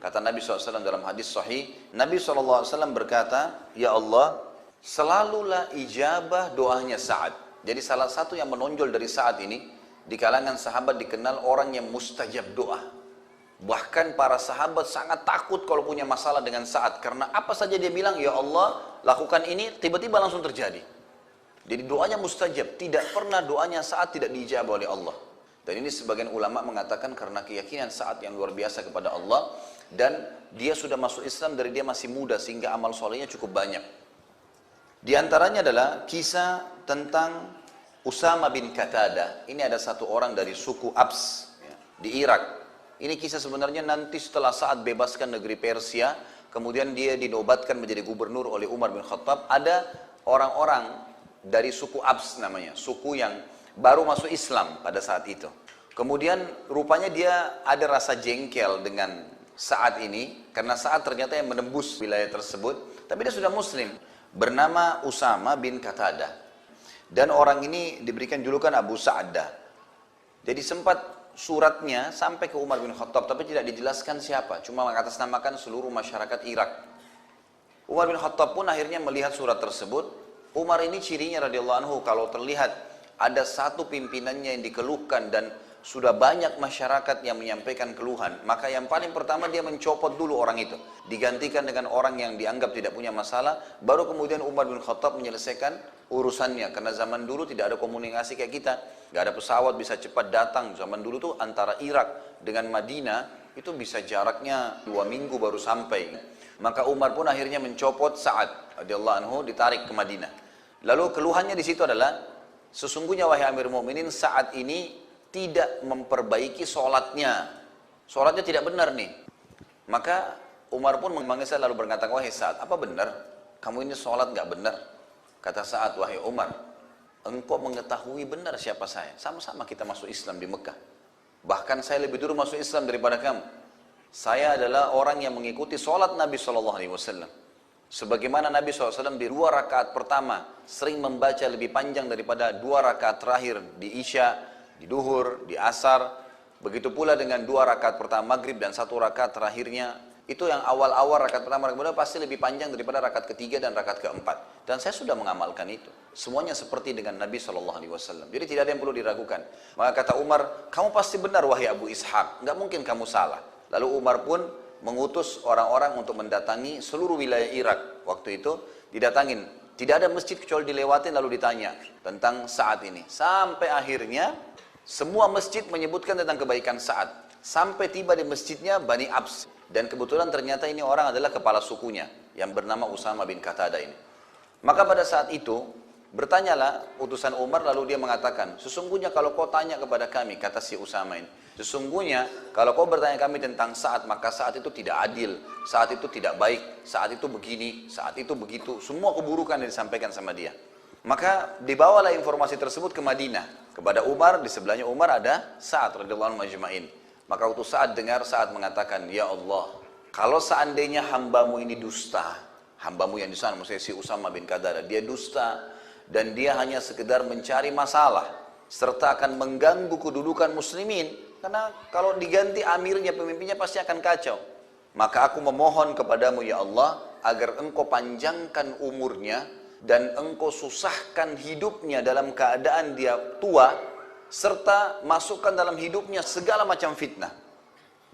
Kata Nabi SAW dalam hadis sahih, Nabi SAW berkata, "Ya Allah, selalulah ijabah doanya Sa'ad." Jadi salah satu yang menonjol dari Sa'ad ini, di kalangan sahabat dikenal orang yang mustajab doa. Bahkan para sahabat sangat takut kalau punya masalah dengan Sa'ad. Karena apa saja dia bilang, "Ya Allah, lakukan ini," tiba-tiba langsung terjadi. Jadi doanya mustajab, tidak pernah doanya Sa'ad tidak diijabah oleh Allah. Dan ini sebagian ulama mengatakan karena keyakinan Sa'ad yang luar biasa kepada Allah, dan dia sudah masuk Islam dari dia masih muda sehingga amal solehnya cukup banyak. Di antaranya adalah kisah tentang Usama bin Qatadah. Ini ada satu orang dari suku Abs ya, di Irak. Ini kisah sebenarnya nanti setelah Sa'ad bebaskan negeri Persia, kemudian dia dinobatkan menjadi gubernur oleh Umar bin Khattab. Ada orang-orang dari suku Abs namanya, suku yang baru masuk Islam pada saat itu. Kemudian rupanya dia ada rasa jengkel dengan Sa'ad ini, karena Sa'ad ternyata yang menembus wilayah tersebut, tapi dia sudah muslim, bernama Usama bin Qatadah. Dan orang ini diberikan julukan Abu Sa'adah. Jadi sempat suratnya sampai ke Umar bin Khattab, tapi tidak dijelaskan siapa, cuma mengatasnamakan seluruh masyarakat Irak. Umar bin Khattab pun akhirnya melihat surat tersebut. Umar ini cirinya radhiyallahu anhu, kalau terlihat ada satu pimpinannya yang dikeluhkan dan sudah banyak masyarakat yang menyampaikan keluhan, maka yang paling pertama dia mencopot dulu orang itu, digantikan dengan orang yang dianggap tidak punya masalah, baru kemudian Umar bin Khattab menyelesaikan urusannya. Karena zaman dulu tidak ada komunikasi kayak kita, nggak ada pesawat bisa cepat datang. Zaman dulu tuh antara Irak dengan Madinah itu bisa jaraknya 2 minggu baru sampai. Maka Umar pun akhirnya mencopot Sa'ad radhiyallahu anhu, ditarik ke Madinah. Lalu keluhannya di situ adalah, sesungguhnya wahai Amir Mu'minin, Sa'ad ini tidak memperbaiki sholatnya. Sholatnya tidak benar nih. Maka Umar pun memanggil saya lalu berkata, "Wahai Sa'ad, apa benar? Kamu ini sholat nggak benar?" Kata Sa'ad, "Wahai Umar, engkau mengetahui benar siapa saya. Sama-sama kita masuk Islam di Mekah. Bahkan saya lebih dulu masuk Islam daripada kamu. Saya adalah orang yang mengikuti sholat Nabi SAW. Sebagaimana Nabi SAW di 2 rakaat pertama sering membaca lebih panjang daripada 2 rakaat terakhir di Isya, di Duhur, di Asar. Begitu pula dengan 2 rakaat pertama Maghrib dan 1 rakaat terakhirnya. Itu yang awal-awal rakaat pertama kemudian pasti lebih panjang daripada rakaat ketiga dan rakaat keempat. Dan saya sudah mengamalkan itu. Semuanya seperti dengan Nabi SAW. Jadi tidak ada yang perlu diragukan. Maka kata Umar, "Kamu pasti benar wahai Abu Ishaq. Nggak mungkin kamu salah." Lalu Umar pun mengutus orang-orang untuk mendatangi seluruh wilayah Irak. Waktu itu didatangin, tidak ada masjid kecuali dilewatin lalu ditanya tentang Sa'ad ini. Sampai akhirnya semua masjid menyebutkan tentang kebaikan Sa'ad. Sampai tiba di masjidnya Bani Abs. Dan kebetulan ternyata ini orang adalah kepala sukunya yang bernama Usama bin Qatadah ini. Maka pada saat itu bertanyalah utusan Umar, lalu dia mengatakan, "Sesungguhnya kalau kau tanya kepada kami," kata si Usama ini, "sesungguhnya kalau kau bertanya kami tentang Sa'ad, maka Sa'ad itu tidak adil, Sa'ad itu tidak baik, Sa'ad itu begini, Sa'ad itu begitu." Semua keburukan yang disampaikan sama dia. Maka dibawalah informasi tersebut ke Madinah kepada Umar. Di sebelahnya Umar ada Sa'ad radhiyallahu anhu majma'in. Maka waktu Sa'ad dengar, Sa'ad mengatakan, "Ya Allah, kalau seandainya hambamu ini dusta," hambamu yang di sana maksudnya si Usama bin Qatadah, "dia dusta dan dia hanya sekedar mencari masalah serta akan mengganggu kedudukan muslimin, karena kalau diganti amirnya, pemimpinnya pasti akan kacau. Maka aku memohon kepadamu ya Allah agar engkau panjangkan umurnya dan engkau susahkan hidupnya dalam keadaan dia tua, serta masukkan dalam hidupnya segala macam fitnah."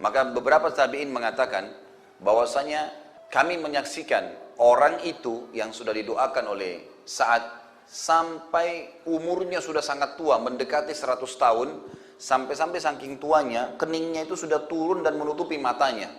Maka beberapa tabi'in mengatakan bahwasanya kami menyaksikan orang itu yang sudah didoakan oleh Sa'ad sampai umurnya sudah sangat tua, mendekati 100 tahun, sampai-sampai saking tuanya, keningnya itu sudah turun dan menutupi matanya.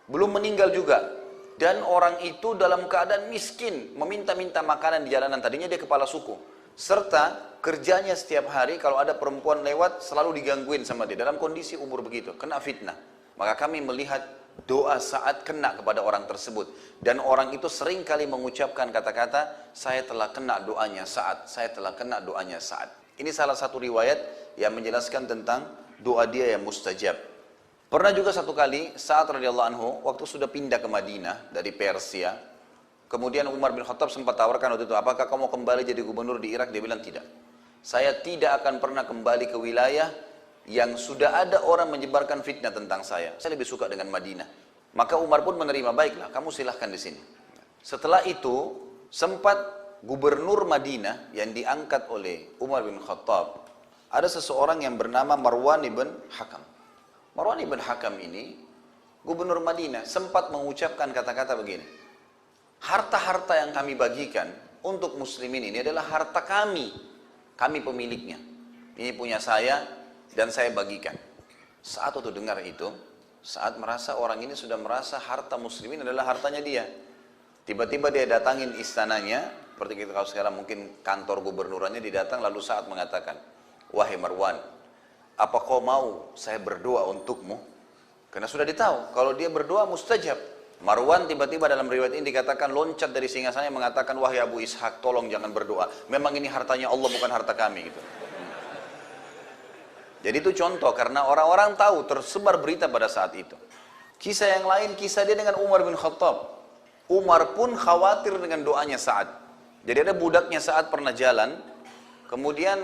Belum meninggal juga. Dan orang itu dalam keadaan miskin, meminta-minta makanan di jalanan. Tadinya dia kepala suku. Serta kerjanya setiap hari kalau ada perempuan lewat selalu digangguin sama dia. Dalam kondisi umur begitu, kena fitnah. Maka kami melihat doa Sa'ad kena kepada orang tersebut. Dan orang itu sering kali mengucapkan kata-kata, "Saya telah kena doanya Sa'ad, saya telah kena doanya Sa'ad." Ini salah satu riwayat yang menjelaskan tentang doa dia yang mustajab. Pernah juga satu kali Sa'ad radhiyallahu anhu waktu sudah pindah ke Madinah dari Persia, kemudian Umar bin Khattab sempat tawarkan waktu itu, "Apakah kamu kembali jadi gubernur di Irak?" Dia bilang, "Tidak. Saya tidak akan pernah kembali ke wilayah yang sudah ada orang menyebarkan fitnah tentang saya. Saya lebih suka dengan Madinah." Maka Umar pun menerima, baiklah kamu silahkan di sini. Setelah itu sempat gubernur Madinah yang diangkat oleh Umar bin Khattab, ada seseorang yang bernama Marwan ibn Hakam. Marwan ibn Hakam ini gubernur Madinah sempat mengucapkan kata-kata begini, harta-harta yang kami bagikan untuk muslimin ini adalah harta kami pemiliknya, ini punya saya dan saya bagikan. Saat itu dengar itu, saat merasa orang ini sudah merasa harta muslimin adalah hartanya dia, tiba-tiba dia datangin istananya, seperti kita kalau sekarang mungkin kantor gubernurannya didatang, lalu saat mengatakan, wahai Marwan, apa kau mau saya berdoa untukmu? Karena sudah ditahu, kalau dia berdoa mustajab. Marwan tiba-tiba dalam riwayat ini dikatakan loncat dari singgasananya mengatakan, wahai Abu Ishaq, tolong jangan berdoa. Memang ini hartanya Allah, bukan harta kami. Gitu. Jadi itu contoh, karena orang-orang tahu, tersebar berita pada saat itu. Kisah yang lain, kisah dia dengan Umar bin Khattab. Umar pun khawatir dengan doanya Sa'ad. Jadi ada budaknya Sa'ad pernah jalan, kemudian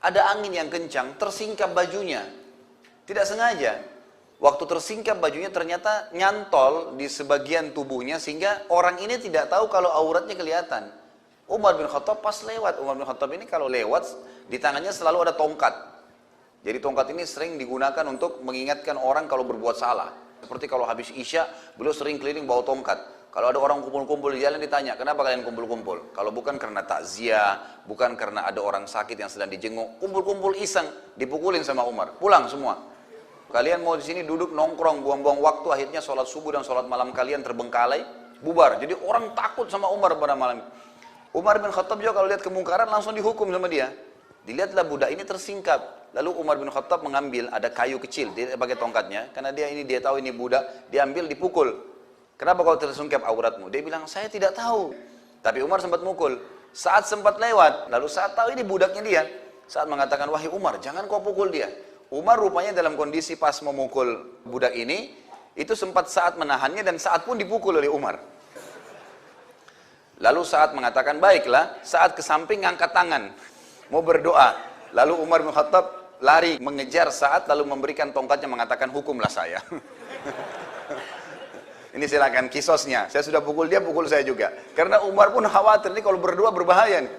ada angin yang kencang, tersingkap bajunya. Tidak sengaja. Waktu tersingkap bajunya ternyata nyantol di sebagian tubuhnya, sehingga orang ini tidak tahu kalau auratnya kelihatan. Umar bin Khattab pas lewat, Umar bin Khattab ini kalau lewat, di tangannya selalu ada tongkat. Jadi tongkat ini sering digunakan untuk mengingatkan orang kalau berbuat salah. Seperti kalau habis Isya, beliau sering keliling bawa tongkat. Kalau ada orang kumpul-kumpul di jalan ditanya, kenapa kalian kumpul-kumpul? Kalau bukan karena takziah, bukan karena ada orang sakit yang sedang dijenguk, kumpul-kumpul iseng, dipukulin sama Umar, pulang semua. Kalian mau di sini duduk nongkrong, buang-buang waktu, akhirnya sholat subuh dan sholat malam kalian terbengkalai, bubar. Jadi orang takut sama Umar pada malam. Umar bin Khattab juga kalau lihat kemungkaran langsung dihukum sama dia. Dilihatlah budak ini tersingkap. Lalu Umar bin Khattab mengambil, ada kayu kecil, dia pakai tongkatnya, karena dia tahu ini budak, dia ambil dipukul. Kenapa kau tersungkap auratmu? Dia bilang, saya tidak tahu. Tapi Umar sempat mukul. Saat sempat lewat, lalu saat tahu ini budaknya dia. Saat mengatakan, wahai Umar, jangan kau pukul dia. Umar rupanya dalam kondisi pas memukul budak ini, itu sempat saat menahannya dan saat pun dipukul oleh Umar. Lalu saat mengatakan, baiklah, saat ke samping ngangkat tangan, mau berdoa. Lalu Umar bin Khattab lari mengejar saat, lalu memberikan tongkatnya mengatakan, hukumlah saya. Ini silakan kisosnya, saya sudah pukul dia, pukul saya juga. Karena Umar pun khawatir, ini kalau berdoa berbahaya nih.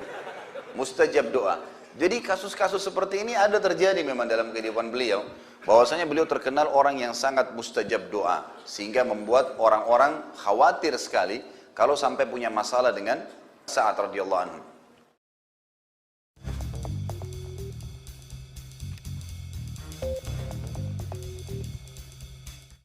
Mustajab doa. Jadi kasus-kasus seperti ini ada terjadi memang dalam kehidupan beliau. Bahwasanya beliau terkenal orang yang sangat mustajab doa. Sehingga membuat orang-orang khawatir sekali kalau sampai punya masalah dengan Sa'ad radhiyallahu anhu.